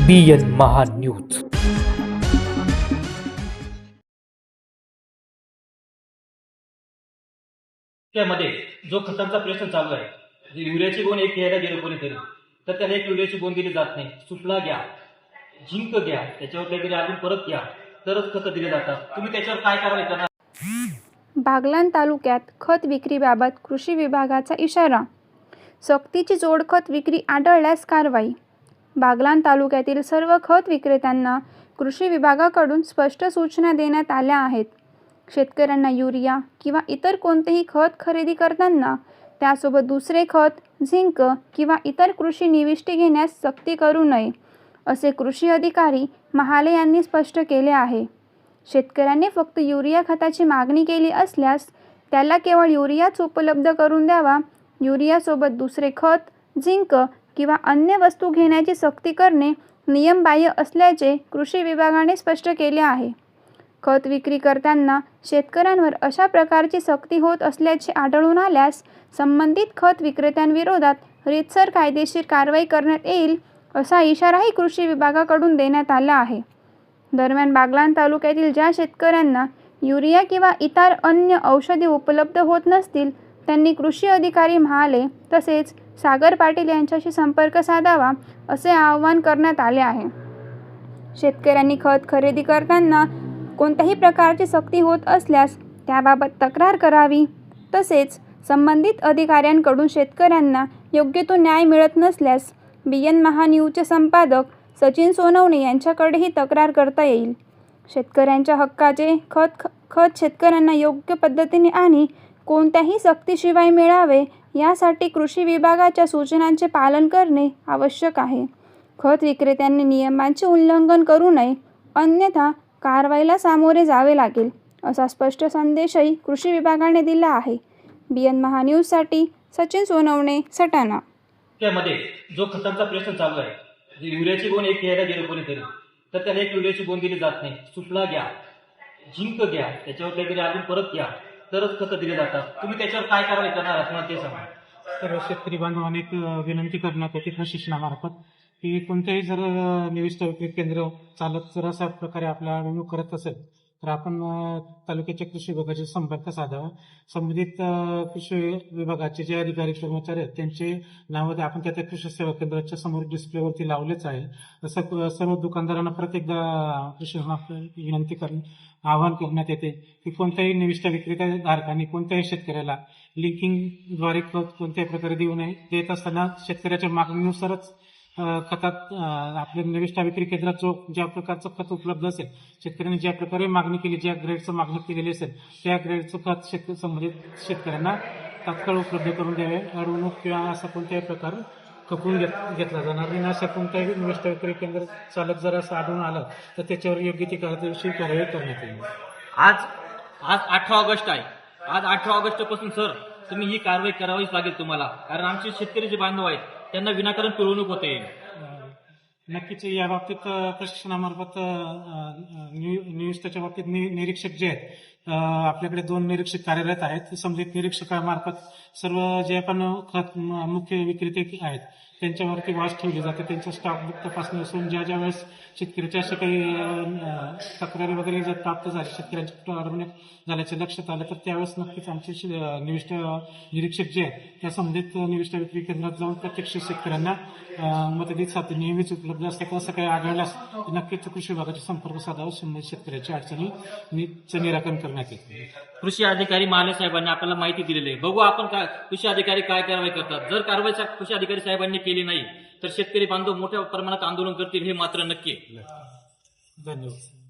BN महान news. त्यामध्ये जो खतांचा प्रश्न चालू आहे, युरियाची गोण एक घ्यायला गेलो कोणीतरी तर त्याला एक युरियाची गोण दिली जात नाही. सुफला घ्या, झिंक घ्या, त्याच्यावर काहीतरी अजून परत घ्या, तरच खतं दिली जातात. तुम्ही त्याच्यावर काय कारवाई करणार? बागलाण तालुक्यात खत विक्रीबाबत कृषी विभागाचा इशारा. सक्तीची जोडखत विक्री आढळल्यास कारवाई. बागलाण तालुक्यातील सर्व खत विक्रेत्यांना कृषी विभागाकडून स्पष्ट सूचना देण्यात आल्या आहेत. शेतकऱ्यांना युरिया किंवा इतर कोणतेही खत खरेदी करताना त्यासोबत दुसरे खत, झिंक किंवा इतर कृषी निविष्टी घेण्यास सक्ती करू नये, असे कृषी अधिकारी महाले यांनी स्पष्ट केले आहे. शेतकऱ्यांनी फक्त युरिया खताची मागणी केली असल्यास त्याला केवळ युरियाच उपलब्ध करून द्यावा. युरियासोबत दुसरे खत, झिंक किंवा अन्य वस्तू घेण्याची सक्ती करणे नियमबाह्य असल्याचे कृषी विभागाने स्पष्ट केले आहे. खत विक्री करताना शेतकऱ्यांवर अशा प्रकारची सक्ती होत असल्याचे आढळून आल्यास संबंधित खत विक्रेत्यांविरोधात रीतसर कायदेशीर कारवाई करण्यात येईल, असा इशाराही कृषी विभागाकडून देण्यात आला आहे. दरम्यान बागलाण तालुक्यातील ज्या शेतकऱ्यांना युरिया किंवा इतर अन्य औषधे उपलब्ध होत नसतील त्यांनी कृषी अधिकारी महाले तसेच सागर पाटील यांच्याशी संपर्क साधावा, असे आवाहन करण्यात आले आहे. शेतकऱ्यांनी खत खरेदी करताना कोणत्याही प्रकारची सक्ती होत असल्यास त्याबाबत तक्रार करावी. तसेच संबंधित अधिकाऱ्यांकडून शेतकऱ्यांना योग्य तो न्याय मिळत नसल्यास BN महान्यूजचे संपादक सचिन सोनवणे यांच्याकडेही तक्रार करता येईल. शेतकऱ्यांच्या हक्काचे खत शेतकऱ्यांना योग्य पद्धतीने आणि कोणत्याही सक्तीशिवाय मिळावे यासाठी कृषी विभागाच्या सूचनांचे पालन करणे आवश्यक आहे. खत विक्रेत्यांनी नियमांचे उल्लंघन करू नये, अन्यथा कारवाईला सामोरे जावे लागेल, असा स्पष्ट संदेशही कृषी विभागाने दिला आहे. BN महान्यूजसाठी सचिन सोनवणे, सटाणा. त्यामध्ये जो खतांचा प्रश्न चालू आहे, युरियाची गोण एक घ्यायला गेलो कोणीतरी तर त्याला एक युरियाची गोण दिली जात नाही. सुफला घ्या, झिंक घ्या, त्याच्यावर काहीतरी अजून परत घ्या, तरच खतं दिली जातात. तुम्ही त्याच्यावर काय कारवाई करणार आहात ते सांगा. सर्व शेतकरी बांधवांनी एक विनंती करण्यात येते प्रशिक्षणामार्फत की कोणत्याही जर निविष्ट विक्री केंद्र चालक जर अशा प्रकारे आपला अनुभव करत असेल तर आपण तालुक्याच्या कृषी विभागाशी संपर्क साधावा. संबंधित कृषी विभागाचे जे अधिकारी कर्मचारी आहेत त्यांचे नाव आपण त्या कृषी सेवा केंद्राच्या समोर डिस्प्लेवरती लावलेच आहे. असं सर्व दुकानदारांना प्रत्येकदा विनंती आवाहन करण्यात येते की कोणत्याही निविष्ट विक्रेता धारकांनी कोणत्याही शेतकऱ्याला लिंकिंगद्वारे खत कोणत्याही प्रकारे देऊ नये. देत असताना शेतकऱ्याच्या मागणीनुसारच खतात आपल्या निविष्ठा विक्री केंद्रात जो ज्या प्रकारचं खत उपलब्ध असेल, शेतकऱ्यांनी ज्या प्रकारे मागणी केली, ज्या ग्रेडचं मागणी केलेली असेल त्या ग्रेडचं खत संबंधित शेतकऱ्यांना तात्काळ उपलब्ध करून द्यावे. अडवणूक किंवा असा कोणत्याही प्रकार खपवून घेतला जाणार नाही. अशा कोणत्याही निविष्ठा विक्री केंद्र चालक जर असं आढळून आलं तर त्याच्यावर योग्य ती कायदेशीर कारवाई करण्यात येईल. आज 18 ऑगस्ट आहे. आज 18 ऑगस्ट पासून सर तुम्ही ही कारवाई करावीच लागेल तुम्हाला, कारण आमचे शेतकरी जे बांधव आहेत त्यांना विनाकारण पिळवणूक होते. नक्कीच या बाबतीत प्रशिक्षणामार्फत निविष्ठाच्या बाबतीत निरीक्षक जे आहेत आपल्याकडे 2 निरीक्षक कार्यरत आहेत. संबंधित निरीक्षकामार्फत सर्व जे आपण खत मुख्य विक्रेते आहेत त्यांच्यावरती वाच ठेवली जाते. त्यांचा स्टॉक बुक तपासणी असून ज्या वेळेस शेतकऱ्याच्या अशा काही तक्रारी वगैरे जर प्राप्त झाली, शेतकऱ्यांच्या कुठं अडवणूक झाल्याचे लक्षात आलं तर त्यावेळेस नक्कीच आमचे निविष्ठ निरीक्षक जे आहेत त्या संबंधित निविष्ठ विक्री केंद्रात जाऊन प्रत्यक्ष शेतकऱ्यांना मदतीत साथी नेहमीच उपलब्ध असतात. असं काही आढळल्यास नक्कीच कृषी विभागाचा संपर्क साधावा. संबंधित शेतकऱ्याच्या अडचणीचं निराकरण करण्यात येते. कृषी अधिकारी महाले साहेबांनी आपल्याला माहिती दिलेली आहे. बघू आपण काय कृषी अधिकारी काय कारवाई करतात. जर कारवाई कृषी अधिकारी साहेबांनी केली नाही तर शेतकरी बांधव मोठ्या प्रमाणात आंदोलन करतील, हे मात्र नक्की. धन्यवाद.